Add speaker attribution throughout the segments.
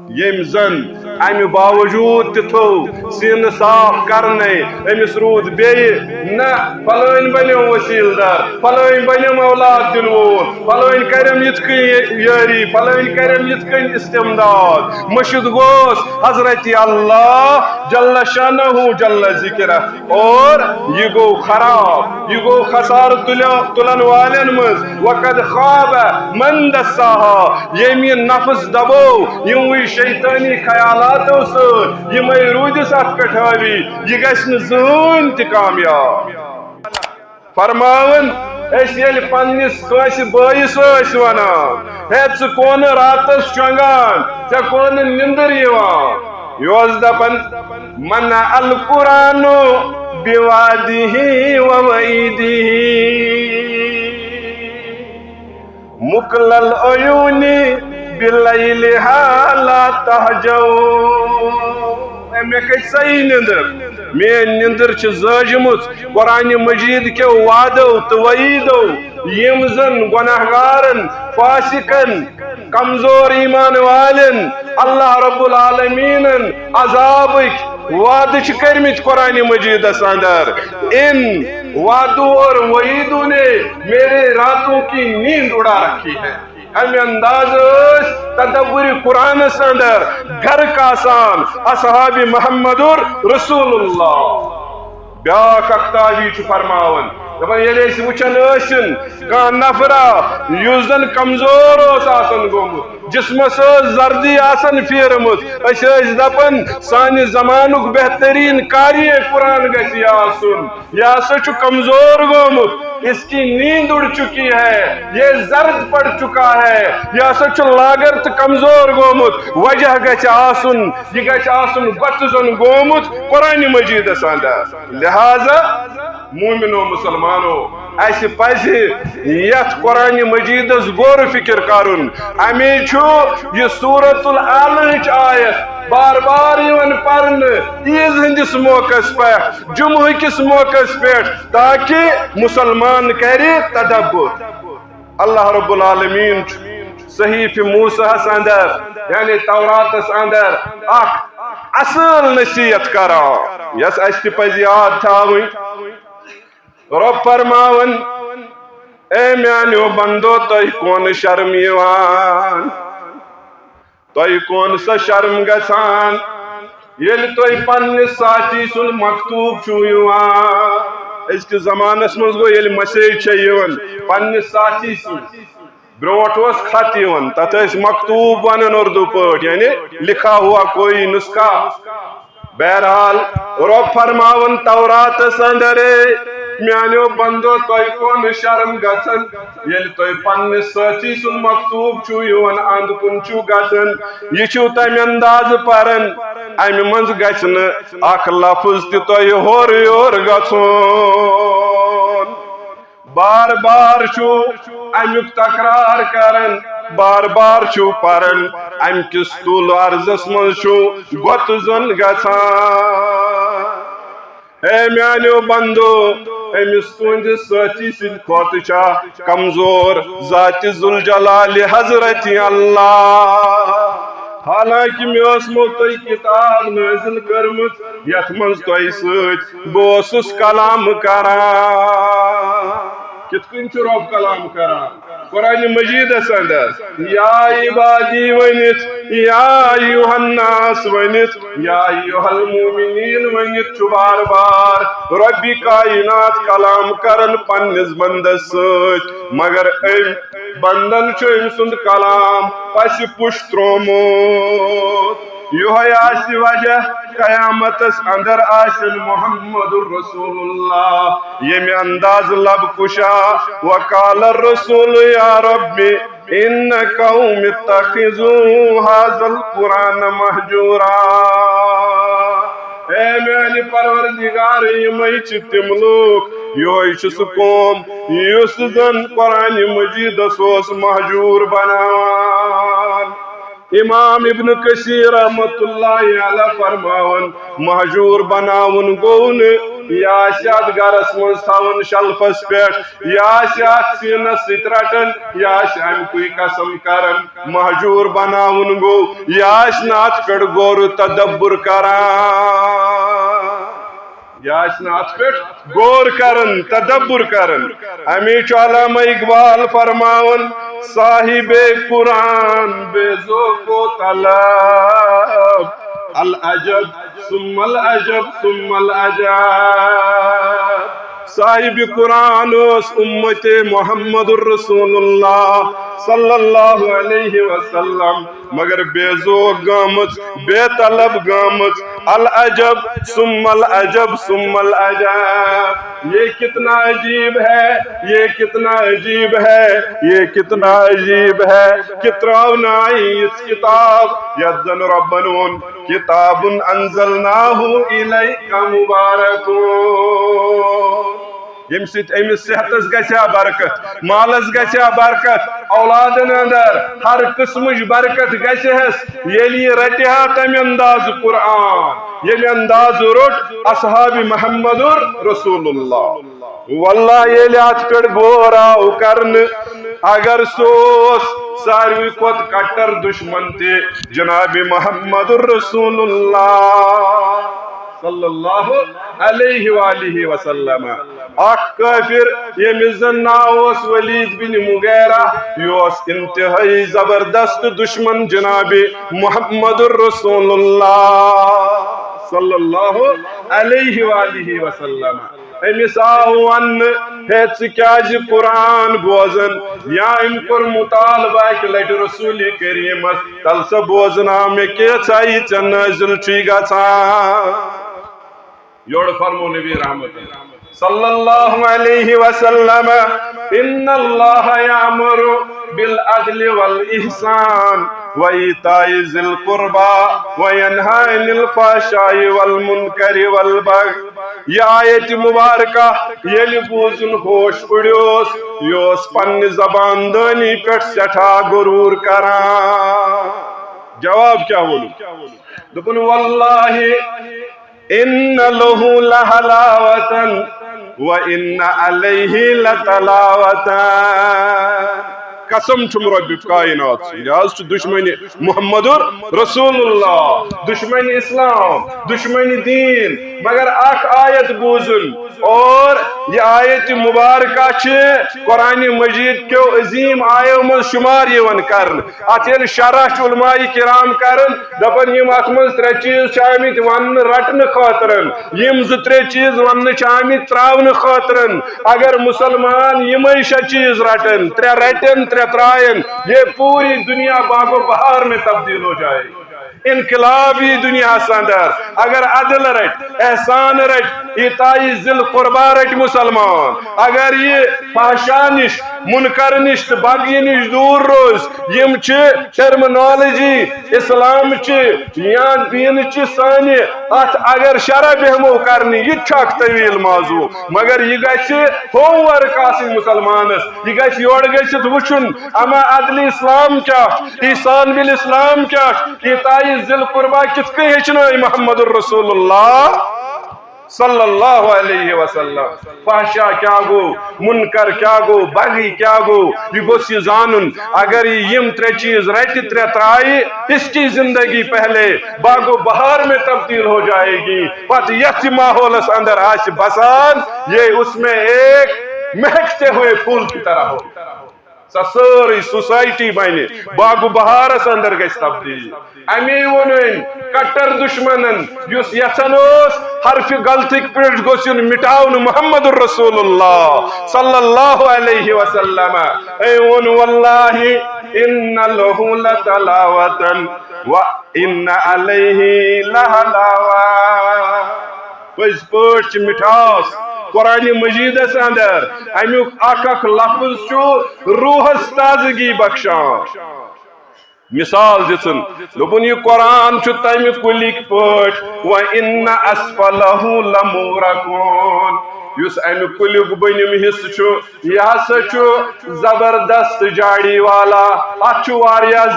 Speaker 1: M زن امہ باوجود تھو سین صاف کرنے امس رود بیٚیہِ نہ فلٲنۍ بنیوم وسیل دار فلٲنۍ بنیوم اولاد دل وول فلٲنۍ کرم یتھ کٔنۍ یٲری فلٲنۍ کرم یتھ کٔنۍ استمداد مشد گوس حضرت اللہ جل شانہ جل ذکرہ اور یہ گو خراب یہ گو خسار تلن والن مز وقد خواب من دساہا یمی نفس دبو یموی شیطانی خیالاتو سۭتۍ یمے روٗدِس اتھ پٮ۪ٹھ حاوی یہ گژھِ نہٕ زٕہٕنۍ تہِ کامیاب فرماون اس یل پنس کٲنٛسہِ بٲیِس ٲسۍ ونان ہے ژٕ کون راتس شۄنٛگان ژےٚ کون نِندٕر یِوان یہِ اوس دپان منع القرآن بوعدہ ووعیدہ مقل العیون بلیلہا لا تہجو مے کھٔژ صحیح نندر میٲنۍ نندر چھ زٲجمٕژ قرآن مجید کیو وعدو تو وعیدو یم زن گناہگارن فاسقن کمزور ایمان والن اللہ رب العالمینن عذابک وعدہ چھ کرمت قرآن مجیدس اندر ان وعدوں اور وعیدوں نے میرے راتوں کی نیند اڑا رکھی ہے امی انداز تدبر قرآن اندر گھر کا آسان اصحاب محمد رسول اللہ بیاکھ اختابی چھ فرماون دپان ییٚلہِ أسۍ وٕچھان ٲسِن کانٛہہ نفرا یُس زن کمزور اوس آسان گوٚمُت جسمس ٲس زردی آسان پھیرمٕژ أسۍ ٲسۍ دپان سانہِ زمانُک بہترین قاری قرآن گژھِ یہِ آسُن یہِ ہسا چھُ کمزور گوٚمُت اس کی نیند اڑ چکی ہے یہ زرد پڑ چکا ہے یہ ہسا چھُ لاگر تہٕ کمزور گوٚمُت وجہ گژھِ آسُن یہ گژھِ آسُن بتہٕ زن گوٚمُت قرآن مجیدس اندر لہذا مومنو مسلمانو ایسے پزِ یتھ قرآن مجیدس غور و فکر کرن امی چھُ یہ سورۃ العلق آیت بار بار یوان پرن عیز ہندس موقع پہ جمعہ کس موقع پہ تاکہ مسلمان کرے تدبر اللہ رب العالمین صحیف موسیٰ اندر یعنی توراتس اندر اخ اصل نصیحت کران یس اس تہ پزِ یاد تھاوٕنۍ رب فرماون اے میانیو بندو تۄہہِ کون شرم یِوان تۄہہِ کون سا شرم گژھان ییٚلہِ تۄہہِ پننِس ساتھی سُنٛد مکتوب چھُو یِوان أزکِس زمانس منٛز گوٚو ییٚلہِ مسیج چھےٚ یِوان پننِس ساتھی سُنٛد برونٛٹھ اوس خط یِوان تتھ ٲسۍ مکتوب ونان اردو پٲٹھۍ یعنی لکھا ہوا کوئی نسخہ بہرحال رب فرماون توراتس اندر میانیو بندو تۄہہِ کون شرم گژھان ییٚلہِ تۄہہِ پننِس سٲتھی سُنٛد مکتوب چھُو یِوان اند کُن چھُو گژھان یہِ چھُو تمہِ اندازٕ پران امہِ منٛز گژھِ نہٕ اکھ لفظ تہِ تۄہہِ ہورٕ یورٕ گژھُن بار بار چھُ امیُک تکرار کران بار بار چھُ پران امہِ کِس طول عرضس منٛز چھُ گۄتہٕ زن گژھان اے میانیو بندو امس تہندس ساتھی سند کھوتہٕ چھا کمزور ذات ذوالجلال حضرت اللہ حالانکہ مے ٲسمو تۄہہِ کتاب نٲزل کٔرمٕژ یتھ منٛز تۄہہِ سۭتۍ بہٕ اوسُس کلام کران کِتھ کٔنۍ چھُ رب کلام کران قرآن مجیدس اندر یا عبادی ونِتھ یا ایھا الناس ونِتھ یا ایھا المؤمنین ونِتھ چھُ بار بار ربِ کائنات کلام کران پننس بندس سۭتۍ مگر أمۍ بندن چھُ أمۍ سُنٛد کلام پسہِ پُش تروومُت یہوے آسہِ وجہ قیامتس اندر آسن محمد رسول اللہ ییٚمہِ انداز لب کشا وقال الرسول یا رب ان قوم اتخذوا هذا القرآن مہجورا اے میانہِ پروردگار یِمے چھِ تِم لوٗکھ یہوے چھُ سُہ قوم یُس زن قرآن مجیدس اوس مہجور بناوان امام ابن کثیر رحمت اللہ علیہ فرماون مہجور بناون گوٚو نہٕ یا ات گرس مز تھون شلفس پہ یا ات سینس ست رٹن یا امکے قسم کرن مہجور بناون گو یا ات پہ غور تدبر کران یا ات پہ غور کرن تدبر کرن امی علامہ اقبال فرماون صاحب قرآن بے ذوق و طلب العجب ثم العجب ثم العجب صاحب قرآن اس امت محمد الرسول اللہ صلی اللہ علیہ وسلم مگر بے ذوق گامت بے طلب گامت العجب ثم العجب ثم العجب یہ کتنا عجیب ہے یہ کتنا عجیب ہے یہ کتنا عجیب ہے کہ تراؤنائی اس کتاب یذن ربنون کتاب انزلناہ الیک مبارکون یم سیت امس صحتس گژھیا برکت مالس گژھیا برکت اولادن اندر ہر قسمچ برکت گژھہس ییٚلہِ یہِ رٹہا تمہِ انداز قرآن ییٚلہِ انداز روٹ اصحاب محمد رسول اللہ واللہ ییٚلہِ اتھ پٮ۪ٹھ غور آو کرنہٕ اگر سوس ساروی کھوت کٹر دشمن تہِ جناب محمد رسول اللہ صلی اللہ علیہ وآلہ وسلم اخ کافر یمس زن ناو ولید بن مغیرہ یہ انتہائی زبردست دشمن جناب محمد الرسول اللہ صلی اللہ علیہ وآلہ وسلم امس آو ون ہے ثاز قرآن بوزن یا ام کور مطالبہ اکہ لٹ رسول کریمس تل سا بوزنا مے کیچائی ژے نازل چھی گژھان یور فرمو نبی رحمت صلی اللہ علیہ وسلم ان اللہ یامر بالعدل والاحسان وایتاء ذی القربى وینہی عن الفحشاء والمنکر والبغی یہ آیت مبارکہ ییٚلہِ بوزن ہوش اڑیوس یہ پنہ زبان دانی پہ سٹھا غرور کران جواب کیا وونُن دوٚپُن واللہ ان لہ لحلاوتن وان علیہ لتلاوتن قسم چھم رب کائنات سے دشمنی محمد رسول اللہ دشمنی اسلام دشمنی دین مگر اخ آیت بوزن اور یہ آیت مبارکہ قرآن مجید کے عظیم آیو من شمار یون کرن ات یل شرح علماء کرام کرن دپن یم ات من ترے چیز آمت ون رٹن خاطرن یم زٕ ترے چیز ون آمت تراون خاطرن اگر مسلمان یمے شے چیز رٹن ترے رٹن ترے ترائن یہ پوری دنیا باغ و بہار میں تبدیل ہو جائے گی انقلابی دنیا اندر اگر عدل رٹ احسان رٹ ایتاء ذی القربى رٹ مسلمان اگر یہ فحشاء نش منکر نش تو بغی نش دور روز یم ٹرمنالوجی اسلام یا دین سانے ات اگر شرح بہمو کرنی یہ اخ طویل موضوع مگر یہ گھس ہوم ورک آسن مسلمانس یہ گھس یور گھت وچن اما عدل اسلام کیا احسان بالاسلام کیا ایتاء ذی القربى کت کن ہچنائی محمد الرسول اللہ صلی اللہ علیہ وسلم فحشاء کیا گو منکر کیا گو بغی کیا گو یہ گوس یہ زانن اگر یم ترے چیز رٹ ترے ترائی اس کی زندگی پہلے باغ و بہار میں تبدیل ہو جائے گی پت یت ماحول اندر آس بسان یہ اس میں ایک مہکتے ہوئے پھول کی طرح ہو ساری سوسائٹی بنے باغ و بہارس اندر گژھِ تبدیل امی ونن کٹر دشمنن یس یژھان حرف غلطی پہ گوس مٹاؤن محمد الرسول اللہ صلی اللہ علیہ وسلم اے ون واللہ ان لہ لتلاوتن وان علیہ لحلاوہ پز پٲٹھۍ چھِ مٹھاس قرآن مجید اندر امیک اخ لفظ روحس تازگی بخشان مثال دن دپن یہ قرآن تمہ کلک پٲٹھۍ وَإِنَّ أَسْفَلَهُ لَمُغْرَقُونَ یس امہ کلیک بنم حصہ یہ ہسا زبردست جاڑی والا ات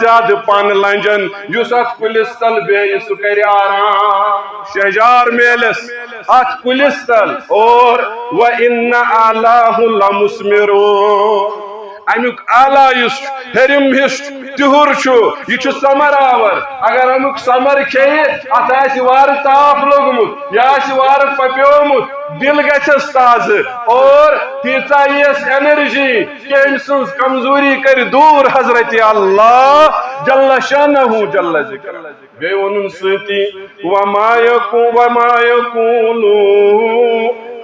Speaker 1: زیادہ پن لنجن اس ات کلس تل بے سہ کر آرام شہجار میلس ات کُلِس تل اور وَإِنَّ أَعْلَاهُ لَمُثْمِرٌ امیک اعلیٰ یس ہرم ہس تہر یہ سمر آور اگر امیک سمر کھیہ ات آسہ وار تاپ لوگمت یہ آسہ وار پپیومت دل گھس تازہ اور تیژا یس انرجی کہ ام سز کمزوری کر دور حضرت اللہ جل شانہ جل ذکر بے ونن ستی وما یقولو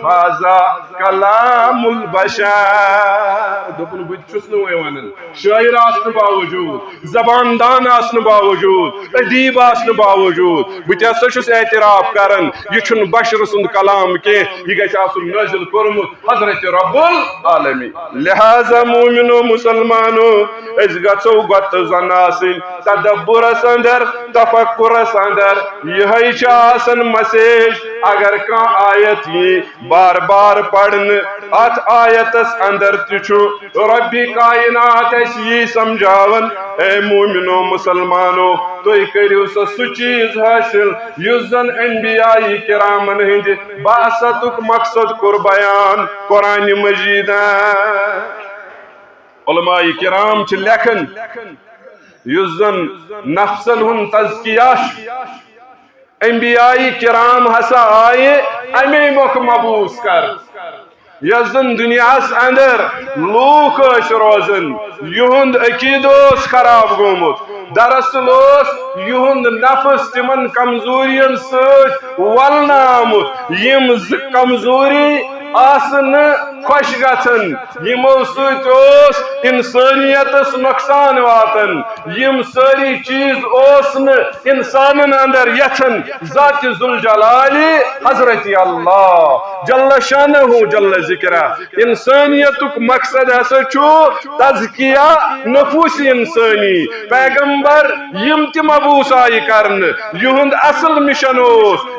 Speaker 1: هذا كلام البشر دپن بت چھس نہ ونن شاعر آسن باوجود زبان دان آسن باوجود ادیب آسن باوجود بت ہسا چھس اعتراف کران یہ چھن بشر سند کلام کی یہ گژھِ آسن نازل کورمت حضرت رب العالمین لہذا مومنو مسلمانو اس گژھو گت زن آسن تدبرس اندر تفکرس اندر یہ چھ آسن مسیج اگر کان آیت یہ بار بار پڑھن ات آیتس اندر تچو ربی کائنات اس یہ سمجھاون اے مومنو مسلمانو تو کریو سو چیز حاصل یس زن انبیاء کرامن ہند بعثتک مقصد کور بیان قرآن مجید علماء کرام چھ لکھن یس زن نفسن ہن تزکیہ انبیاء کرام ہسا آئے امی مک مبوس کر یس زن دنیاس اندر لوک روزن یہند عقید خراب گومت دراصل یہند نفس تمن کمزورین ست ولنا آمت یم کمزوری آسن خوش گھن یمو ست انسانیتس نقصان واتن یم ساری چیز انسانن اندر یچن ذات ذوالجلال حضرت اللہ جل شانہ جل ذکرہ انسانیتک مقصد ہسا تزکیہ نفوس انسانی پیغمبر یم تہ مبوس آئی کرن یہند اصل مشن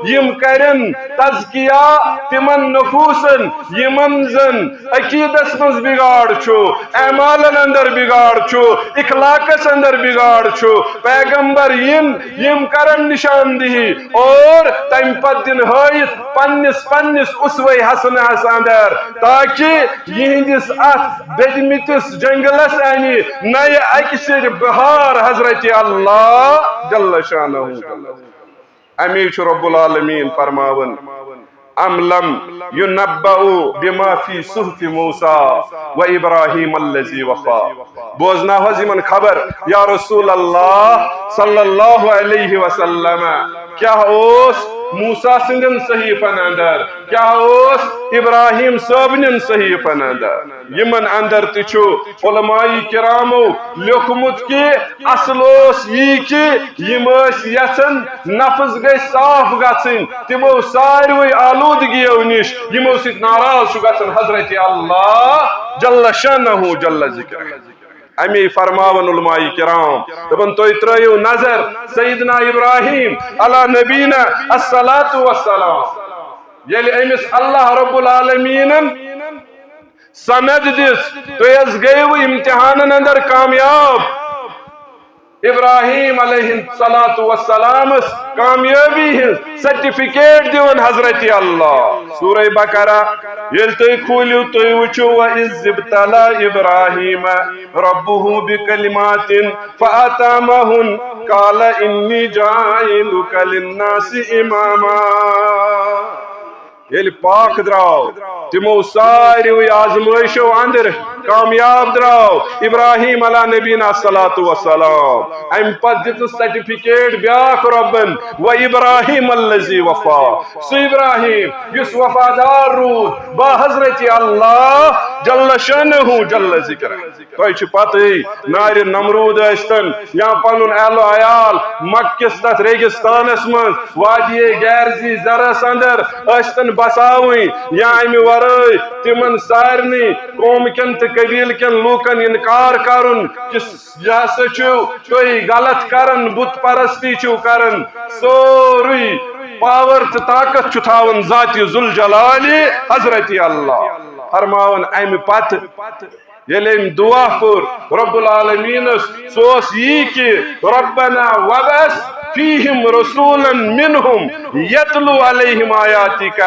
Speaker 1: یم کرن تزکیہ تمن نفوسن یمن زن عقیدس مز بگاڑ اعمالن اندر بگاڑ اخلاقس اندر بگاڑ پیغمبر یم کرن نشاندہی اور تم پت دن ہائت پنس اسوے حسنہس اندر تاکہ یہندس ات بدمتس جنگلس اینی نئے اکثر بہار حضرت اللہ جل شانہ امی رب العالمین فرماون ام لم ينبأوا بما في صحف موسى وإبراهيم الذي وفى بوزنا ہو زمن خبر یا رسول اللہ صلی اللہ علیہ وسلم کیا اوس موسیٰ سندن صحیفن اندر کیا اوس ابراہیم صابنن صحیفن اندر یمن اندر تچو علماء کرامو لکھمت کی اصل اوس یہ کہ یم یسن نفس گئی صاف گھن تمو ساروی آلودگیو نش یمو ست ناراض گھن حضرت اللہ جل شانہ جل ذکر امی فرماون علماء کرام دپن تو ترایو نظر سیدنا ابراہیم علی نبینا الصلاۃ والسلام یلی امس اللہ رب العالمین سند دس تو اس گیو امتحان اندر کامیاب ابراہیم علیہ الصلاۃ والسلام کامیابی سرٹیفکیٹ دیون حضرت اللہ سورہ بقرہ یل تُہۍ کھوٗلِو تُہۍ وٕچھِو وَإِذِ ابْتَلَىٰ إِبْرَاهِيمَ رَبُّهُ بِكَلِمَاتٍ فَأَتَمَّهُنَّ قَالَ إِنِّي جَاعِلُكَ لِلنَّاسِ إِمَامًا یل پاک دراو تمو ساروی آزمائشو اندر کامیاب دراو ابراہیم علی نبینا الصلاۃ والسلام ام پت دت سرٹیفکیٹ بیاکھ ربن و ابراہیم الذی وفا سو ابراہیم یس وفادار رود با حضرت اللہ جل شانہ جل ذکر تہ چھ پتہ نار نمرود اشتن یا پنن اہل و عیال مکس تت ریگستانس من وادی غیرزی زرس اندر اشتن بساویں یا امی ورائے تمن سارنی قوم کن تو قبیل کن لوکن انکار کرن کس جیسے کوئی غلط کرن بت پرستی کرن سوری پاور تو طاقت چھتاون ذاتی ذوالجلال حضرت اللہ فرماون امی پت یل ام دعا کور رب العالمین سوس یہ کہ ربنا وبس فيهم رسولا منهم يتلو عليهم آياتك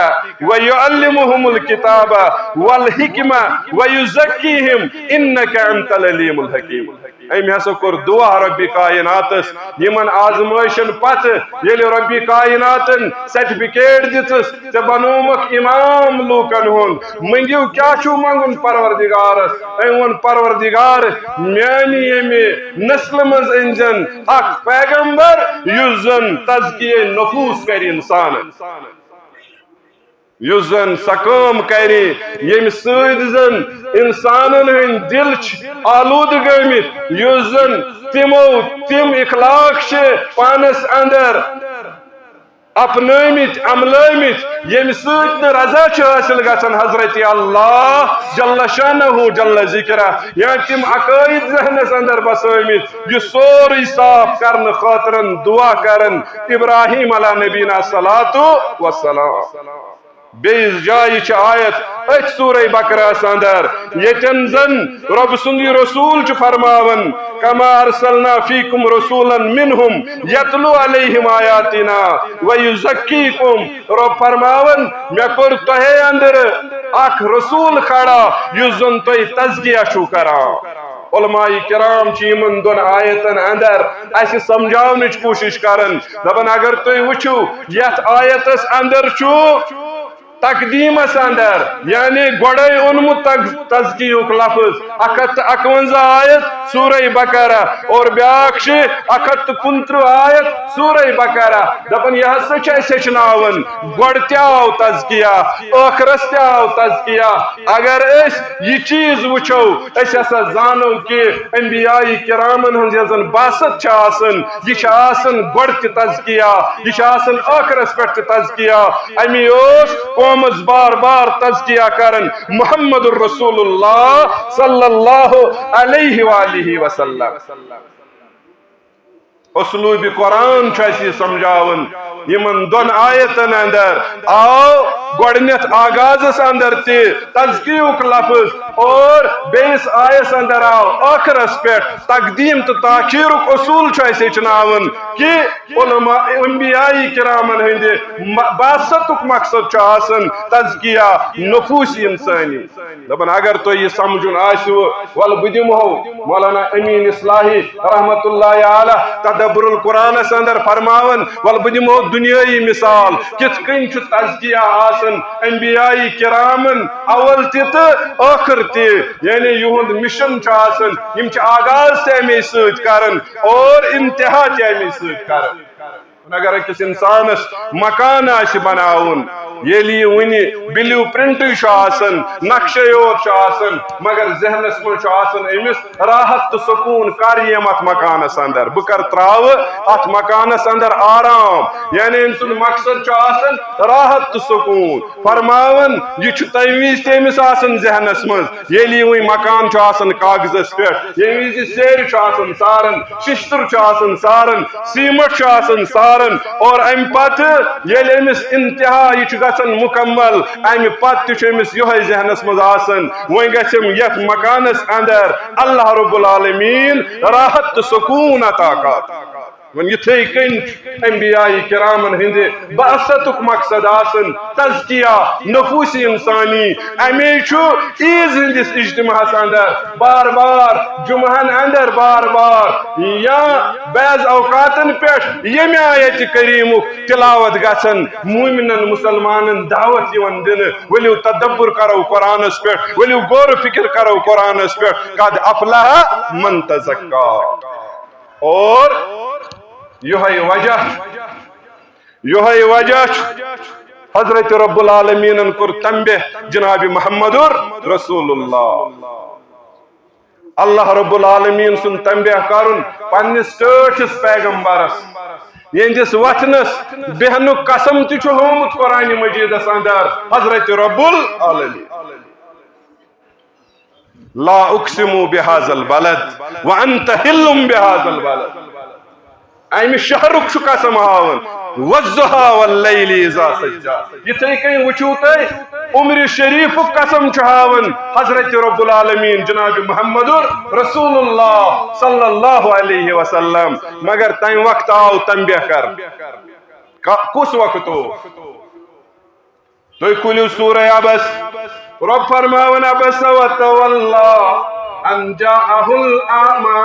Speaker 1: ويعلمهم الكتاب والحكمة ويزكيهم إنك أنت العليم الحكيم. امی ہسا کور دعا ربی کائنات یمن آزمائشن پت یل ربی کائنات سرٹیفکیٹ دتس ژے بنومک امام لوکن ہن منگیو کیا چھو منگن پروردگارس ون پروردگار میانی یمی نسل مز انجن اخ پیغمبر یس زن تزکیہ نفوس کر انسان یس زن سکام کری یم سید زن انسانن ہند دل آلود گمت یس زن تمو تم اخلاق پانس اندر اپنامت عملامت یم سید رضا حاصل گژھان حضرت اللہ جل شانہ جل ذکرہ یا تم عقائد ذہنس اندر بسامت یہ سوری صاف کرن خاطر دعا کرن ابراہیم علیہ نبینا صلاۃ وسلام. بیس جائے آیت ات سورہ بقرہ اندر یتن زن رب سندی رسول فرماون کما ارسلنا فیکم رسولا منہم یتلو علیہم آیاتنا ویزکیکم. رب فرماون میں کور تہے اندر اخ رسول کھڑا یس زن تہ تزکیہ چھو کران. علماء کرام یمن دون آیتن اندر اس سمجھاونچ کوشش کرن دپن اگر تھی وچھو یت آیتس اندر چھو تقدیم اندر یعنی گوڑے اونمت تزکیہ لفظ 151 آیت سورہ بقرہ اور بیاکھ 159 آیت سورہ بقرہ دپن یہ ہسا چھ ہچناون گوڑ تہ آو تزکیہ ٲخرس تہ آو تزکیہ. اگر اس یہ چیز وچھو اس ہسا زانو کہ انبیاء کرامن ہن یزن باست آسن یہ آسن گوڑ تہ تزکیہ یہ آسن ٲخرس پہ تزکیہ. امی اوس قومس بار بار تزکیہ کرن محمد الرسول اللہ صلی اللہ علیہ وآلہ وسلم. اسلوب قرآن چھ سمجھاون یمن دون آیتن اندر آو گوڑنیت آغازس اندر تی تزکیہ لفظ اور بیس آیس اندر آو آخرس پہ تقدیم تو تاخیر اصول چھ ہچناون کہ علماء انبیاء کرامن ہند باست مقصد آسن تزکیہ نفوس انسانی. دپن اگر تو یہ سمجھن آسو ول بہ دمہو مولانا امین اصلاحی رحمت اللہ علیہ تدبر القرآن اندر فرماون ول بہ دمہو دنیائی مثال کت کن تزکیہ آسن انبیاء کرامن اول تہ آخر تہ یعنی یہند مشن آسن یم آغاز تہ امی سۭتۍ کرن اور انتہا تہ امی سۭتۍ کرن. اگر اکس انسانس مکان آسہِ بناون یلی ونی بلیو پرنٹ آسن نقشے یوت آسن مگر ذہنس من آسن امس راحت تو سکون کر یم ات مکانس اندر بہ کر تراو ات مکانس اندر آرام یعنی ام سن مقصد آسن راحت تو سکون. فرماون یہ تمہ وز تمس آسن ذہنس من یلی وی مکان آسن کاغذس پہ یمہ وز سیر آسن سارن ششتر آسن سارن سیمٹ آسن سارن اور ام پتہ یل امس انتہا یہ گژھن مکمل امہ پتہ تہ امس یہ ذہنس مز آسن وۄنۍ گژھم یتھ مکانس اندر اللہ رب العالمین راحت تو سکون عطا کر. ون یتھے کن انبیاء کرامن ہند بعثت مقصد آسن تزکیہ نفوس انسانی. امی عیز ہندس اجتماعس اندر بار بار جمعہن اندر بار بار یا بعض اوقاتن پہ یم آیت کریم تلاوت گژھن مومنن مسلمانن دعوت یون دن ولو تدبر کرو قرآنس پہ ولو غور فکر کرو قرآنس پہ قد افلح من تزکا. اور یہ وجہ حضرت رب العالمین کور تنبیہ جناب محمد رسول اللہ. اللہ رب العالمین سن تنبیہ کرن پنس ٹھٹھس پیغمبرس یہندس وتھنس بہن قسم تہ ہومت قرآن مجیدس اندر حضرت رب العالمین لا اقسم بهذا البلد وانت حل بهذا البلد. امہ شہرک قسم ہاون والضحى واللیل اذا سجى یتھے کن وچھو تھی عمر شریف قسم ہاون حضرت رب العالمین جناب محمد رسول اللہ صلی اللہ علیہ وسلم مگر تم وقت آو تنبیہ کر کس وقت ہو تو کھلو سورہ عبس رب فرماون عبس وتولى ان جاءه الاعمى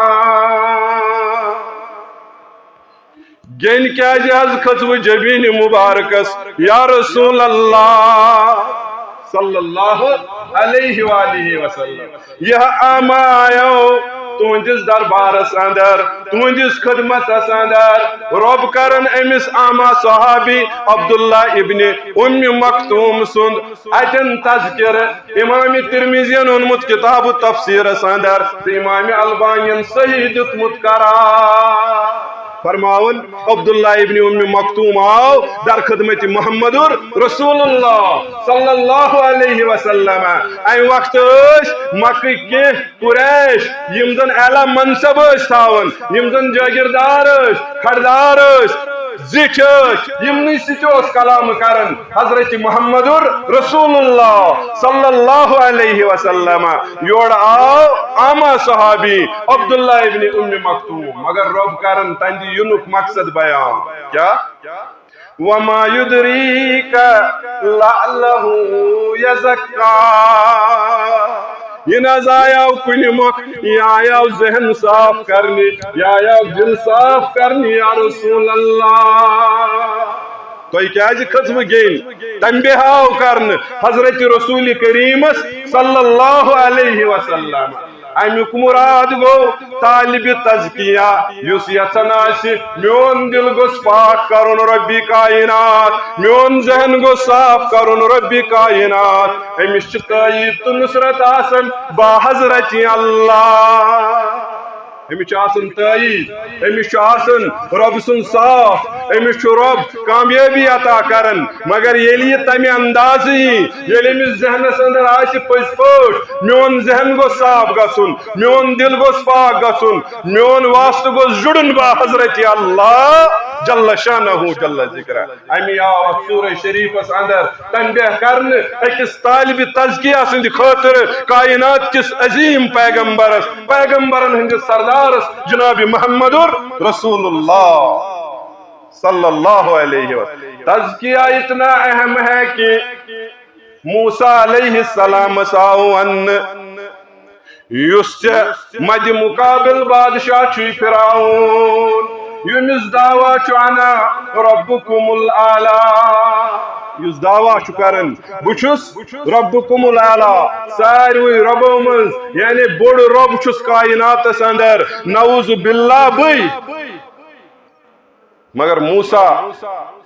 Speaker 1: گین کیا جاز خطو جبین مبارکس یا رسول اللہ صلی اللہ علیہ وآلہ وسلم یہ آما آیو تہندس دربارس اندر تہندس خدمتس اندر رب کرن امس آما صحابی عبداللہ ابن ام مکتوم سند اتن تذکر امام ترمذین اونمت کتاب تفسیرس اندر امام البانین صحیح دتمت قرار فرماون عبداللہ ابن ام مکتوم آو در خدمت محمد رسول اللہ صلی اللہ علیہ وسلم این وقت مکہ کے قریش یم زن اعلی منصب تھاون یم زن جاگیردار کھڑدار زٹھ یمنی سچوس کلام کرن حضرت محمد رسول اللہ صلی اللہ علیہ وسلم یور آو آما صحابی عبداللہ ابن ام مکتوم مگر رب کرن تندی ینک مقصد بیان کیا وما یدریک لعلہ یزکا یہ نظ آیا کنی موقع یہ آیا ذہن صاف کرنی یہ آیا دل صاف کرنی یا رسول اللہ تو یہ کیا جی خطب گین تنبیہاو کرن حضرت رسول کریم صلی اللہ علیہ وسلم امیک مراد گو طالب تزکیہ یس یژھان آسہِ میون دل گوس پاک کرن ربی کائنات میون ذہن گو صاف کرن ربی کائنات امس چھ تائید تو نصرت آسن با حضرت اللہ امس آسن تائید امس آسن رب سن صاف امس رب کامیابی عطا کرن مگر یلی تمہ انداز یلی امس ذہنس اندر آسہ پز پٲٹھۍ میون ذہن گو صاف گژھُن میون دل گوس پاک گژھُن میون واسطہ گوس جڑن با حضرت اللہ جل شانہ جل ذکر امی آو سورہ شریفس اندر تنبیہ کرن اکس طالب تزکیہ سند خاطر کائنات کس عظیم پیغمبرن ہندس سردارس جناب محمد رسول اللہ صلی اللہ علیہ وسلم تزکیہ اتنا اہم ہے کہ موسیٰ علیہ السلام ساون یس مد مقابل بادشاہ چھ فرعون یمس دعویٰ چانا ربکم الاعلی یس دعویٰ کرن بچس ربکم الاعلی ساروی ربو من یعنی بڑ رب چھس کائنات اندر نعوذ باللہ بی مگر موسیٰ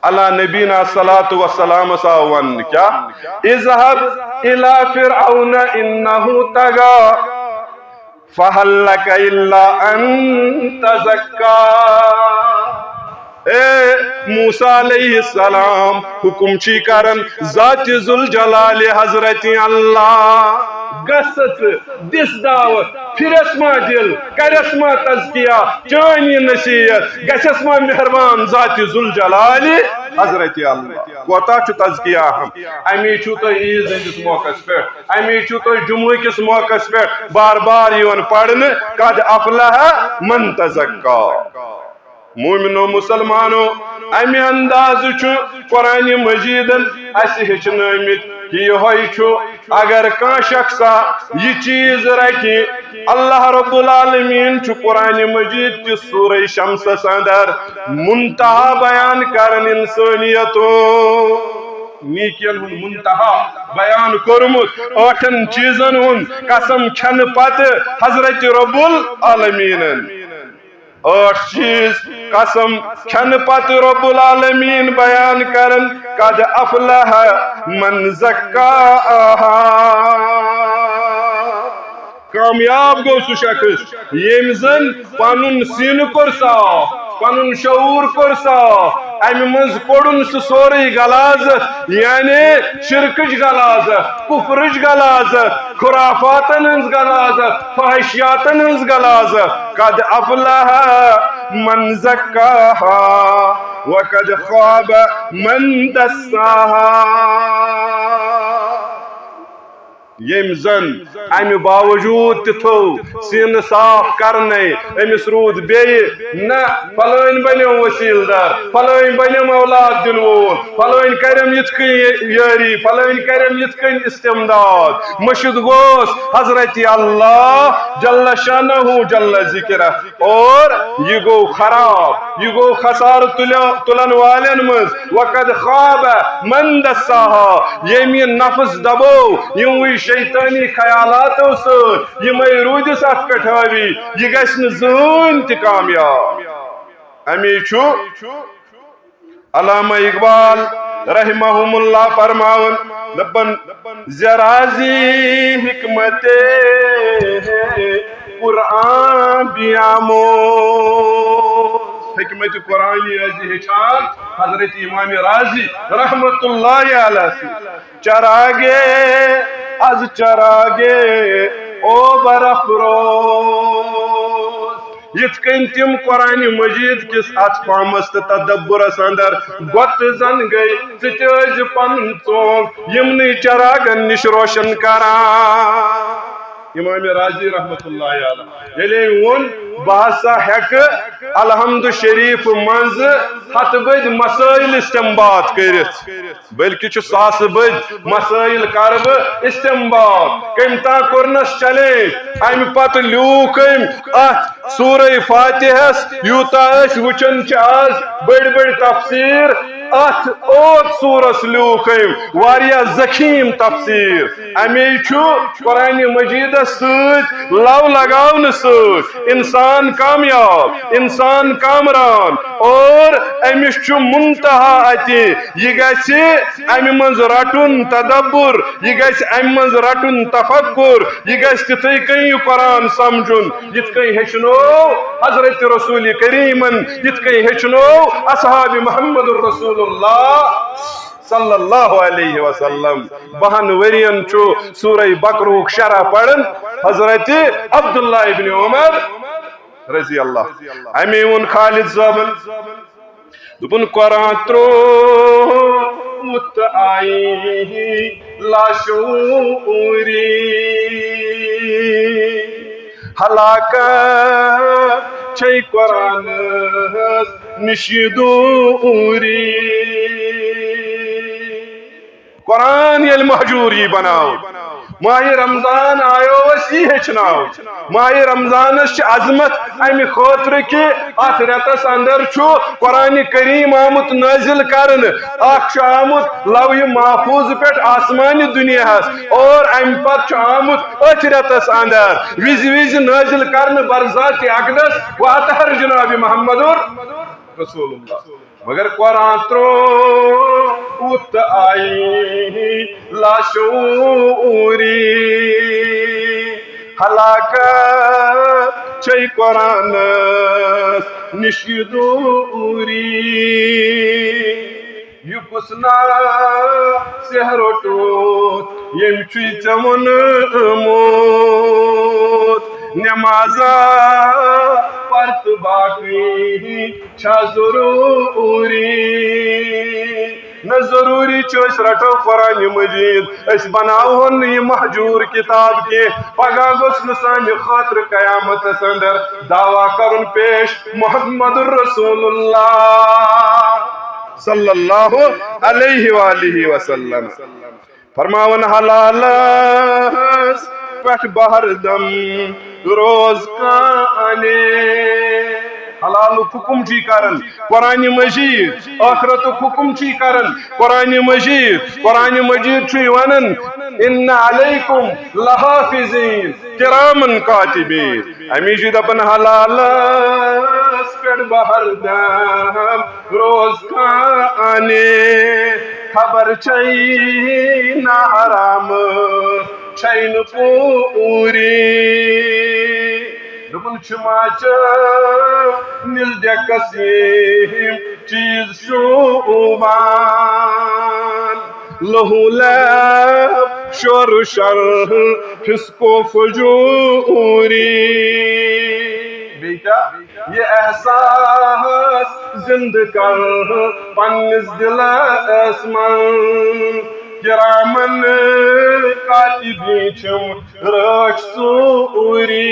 Speaker 1: علی نبینا صلاۃ وسلام ساون کیا اذهب الى فرعون انه طغى فهل لك الا ان تزكى اے موسیٰ علیہ السلام حکم چی کرن ذات ذوالجلال حضرت اللہ گست دس دعوت پھرس ما دل کرس ما تزکیہ چانی نصیحت گسس ما مہربان ذات ذوالجلال حضرت اللہ کوتا چھ تزکیہ ہم امی چھو تو عید ہندس موقع پہ امی چھو تو جمعہ کس موقع پہ بار بار یون پڑھن قد افلح من تزکا مومنو مسلمانو امی انداز چھو قرآن مجیدن اس ہچنامت کہ یہ چھو اگر کان شخصا یہ چیز رکھی اللہ رب العالمین چھو قرآن مجید کی سورہ شمس اندر منتہا بیان کرن انسانیتو نیکین ہن منتہا بیان کرمت آٹھن چیزن ہن قسم کھن پت حضرت رب العالمین آٹھ چیز قسم کھن پت رب العالمین بیان کرن قد افلح من زکاہا کامیاب گو سو شخص یم زن پنن سین کور صاف پنن شعور کور صاف امہ مز کوڑن سہ سوری غلاظت یعنی شرکچ غلاظت کفرچ غلاظت خرافاتن ہنز غلاظت فحشیاتن ہنز غلاظت قد افلح من زكاها وقد خاب من دساها یم زن امہ باوجود تھو سین صاف کرنے امس رود بی نہ فلان بنو وسیل دار فلان بنم اولاد دن وول فلان کرم یت کن یاری فلان کرم یت کن استمداد مشد گوس حضرت اللہ جل شانہ جل ذکرہ اور یہ گو خراب یہ گو خسار تلن والن مز وقد خواب من دساها یمی نفس دبو یوی شیطانی خیالات سر یہ رودس ات پٹھاوی یہ گھن زہن تہ کامیاب امی چھو علامہ اقبال رحمہم اللہ فرماون دپن زرازی حکمت قرآن بیامو حکمت قرآنی ازی ہچان حضرت امام رازی رحمت اللہ علیہ چراغے از چراغے او برافروز یت کن تم قرآن مجید کس اتفامس تدبرس اندر گوت زن گئی ثز پن ثونگ یمن چراغن نش روشن کران امام راضی رحمت اللہ علیہ یلی ون بہسا ہیک الحمد شریف منز ہت بد مسائل استنباط کرت بلکہ ساس بد مسائل کرب استنباط کم تا کرنس چلے ام پت لیوک ات سورہ فاتحس یوتا اس وچن آز بڑ بڑ تفسیر ات اوت سورس لیوک واریا زخیم تفسیر امی چھو قرآن مجید سوت لو لگاون سوت انسان کامیاب انسان کامران اور امس چھو منتہا اتی یہ گژھِ امہ منز رٹن تدبر یہ گژھِ امہ منز رٹن تفکر یہ گژھِ تتھے کئی قرآن سمجھن یت کئی ہچنو حضرت رسول کریمن یت کئی ہچنو اصحاب محمد الرسول اللہ صلی اللہ علیہ وسلم بہن ورین چھو سورہ بقرہ شرح پڑھن حضرت عبداللہ ابن عمر رضی اللہ امی ان خالد زبن دپن قرآن تروت آئی لاشعوری ہلاکت چھئی قرآن نشیدوری قرآن یل محجوری بناو ماہ رمضان آیو وسی ہچناو ماہ رمضان اس عظمت امی خاطر کی ات رتس اندر چھو قرآن کریم آمت نازل کرن اخ آمت لوح محفوظ پیٹ آسمانی دنیا ہس اور ام پت آمت ات رتس اندر وز وز نازل کرن برذات اقدس و اطہر جناب محمد رسول اللہ مگر قرآن تروت آئی لاشعوری ہلاکت چھئی قرآن نشیدوری یہ کسنا سہرو ٹوت یم چھوئی چمن موت نمازا پرت باقی چھا ضروری نہ ضروری چوش رٹو قرآن مجید اس بناؤن یہ محجور کتاب کے پگا گسن سانی خاطر قیامت سندر دعویٰ کرن پیش محمد الرسول اللہ صلی اللہ علیہ وآلہ وسلم فرماون حلال پٹ بہر دم روز کانے حلال حکم چی کرن قرآن مجید آخرت حکم چی کرن قرآن مجید چی ونن ان علیکم لحافظین کرامن کاتبین امی جی دپن حلال پٹ بہر دم روز کانے خبر چاہیے نہ حرام چھین پوری دپن چھماچ نل دکسیم چیز شوبان لہو لب شور شر فسکو فجوری بیٹا یہ احساس زند کر پنس دلس من کرامن کاتبین چھم رچ سوری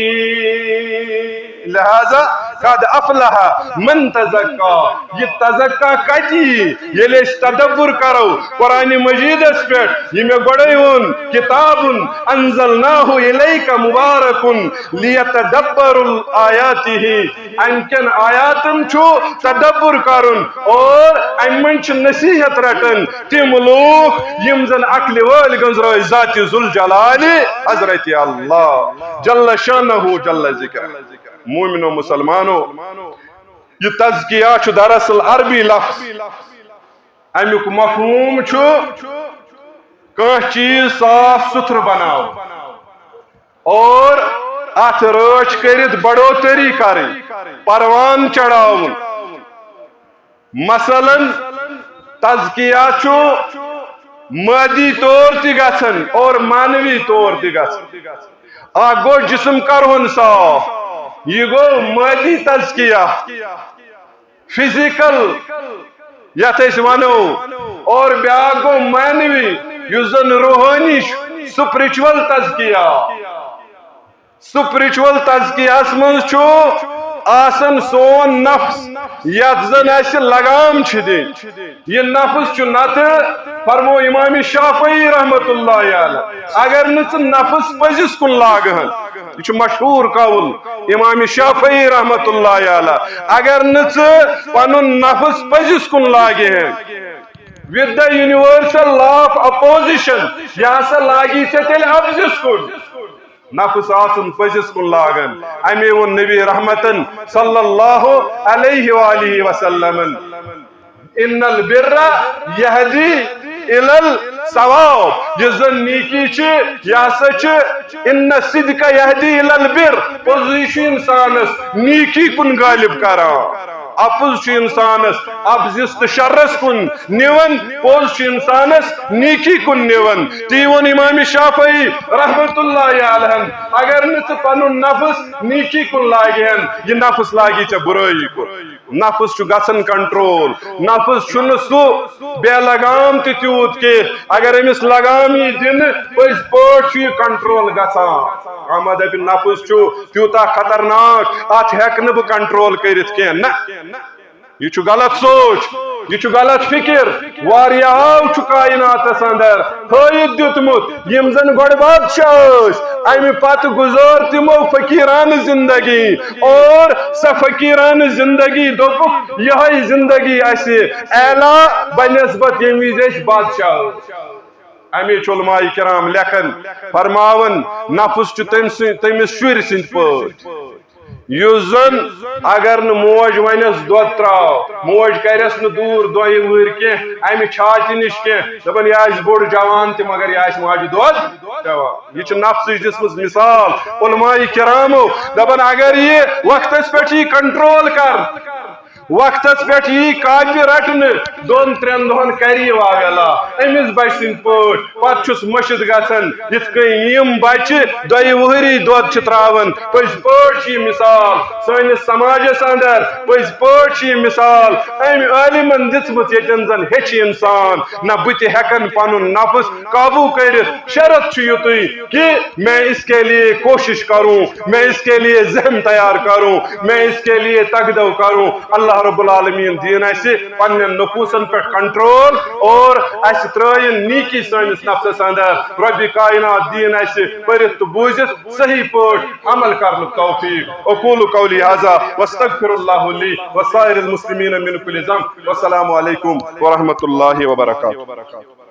Speaker 1: لہذا قد افلح من تزکا یہ تزکا کتی یلی تدبر کرو قرآن مجید اس پر یہ میں گوڑے ون کتاب انزلناہ الیک مبارک لیتدبر آیاته انکن آیاتن چھو تدبر کرن اور امن چھ نصیحت رٹن تم لوگ یم زن عقل وال گنزرو ذات ذوالجلال حضرت اللہ جل شانہ جل ذکر مومنو مسلمانو یہ تزکیہ چھو دراصل عربی لفظ امیک مفہوم چھو کان چیز صاف ستھر بناو اور ات رچ کرت بڑوتری کریں پروان چڑھاؤن مثلا تزکیہ چھو مادی طور تی گژھن اور معنوی طور تی گژھن گو جسم کرہن صاف یہ گو مادی تزکیہ فزیکل یت ونو اور بیا گو معنوی یزن روحانی سپرچول تزکیہ سپرچول تزکیہ من چھو آسن سون نفس یت زن اس لگام دین یہ نفس چھو نت فرمو امام شافعی رحمت اللہ علیہ اگر نت نفس پزس کن لاگہن یہ مشہور قول امام شافعی رحمت اللہ علیہ اگر نت پنن نفس پزس کن لاگہن with the universal law of opposition یہ سا لاگی سے تیل ابزس کن نفس آسن پزس کن لاگن امی و نبی رحمتن صلی اللہ علیہ وآلہ وسلم ان البر یہدی الالصواب یہ زن نیکی چھ یا سچ ان الصدق یہدی الالبر پوزیش انسانس نیکی کن غالب کرا اپز چھ انسانس ابزست شرس کن نیون پوز چھ انسانس نیکی کن نیون تیون امام شافعی رحمت اللہ علیہ اگر نت پنن نفس نیکی کن لاگہن یہ نفس لاگی چھ برائی کن نفس چھ گژھن کنٹرول نفس چھن سو بے لگام تیوت کے اگر امس لگام یہ دن پز پاٹ یہ کنٹرول گژھان احمد ابن نفس چھو تیوتا خطرناک ات ہیکن بہ کنٹرول کرت کی نہ یہ چھو غلط سوچ یہ چھو غلط فکر واریاہو چھو کائنات اندر تھویت دیتمت یم زن گوڑ بادشاہ امی پت گزار تمو فقیران زندگی اور سا فقیران زندگی دوپک یہ زندگی ایسی اعلیٰ بنسبت یم ویز بادشاہ امی علماء کرام لکھن فرماون نفس چھو تمس شر سند پاٹ یوزن اگر ن موج ونس دود تراو موج کرس ن دور دوئی ور کی امی چھاتی نش کی دپن یہ بوڑ جوان تہ مگر یہ ماج دود چوان یہ نفس جسمس مثال علماء کرامو دپن اگر یہ وقتس پہ کنٹرول کر وقتس پہ یہ کاپی رٹن دون ترین دہن کری واگلا امس بچ سند پاٹ پتہ چھس مشد گژھان یت کن یم بچہ دوئی وہری دود چھ تراون پز پاٹ یہ مثال سانس سماجس اندر پز پاٹ یہ مثال ام عالمن دژمت یتن زن ہچ انسان نہ بت ہیکن پنن نفس قابو کرت شرط چھ یتوی کہ میں اس کے لیے کوشش کروں میں اس کے لیے ذہن تیار کروں میں اس کے لیے تگدو کروں اللہ رب العالمین دین ایسے پنن نفوسن پر کنٹرول اور ایسے ترائن نیکی سانس نفسس اندر رب کائنات دین ایسے پرت بوزت صحیح پاٹ عمل کرن توفیق اقول قولی ھذا واستغفر اللہ لی وسائر المسلمین من کل ذنب والسلام علیکم ورحمۃ اللہ وبرکاتہ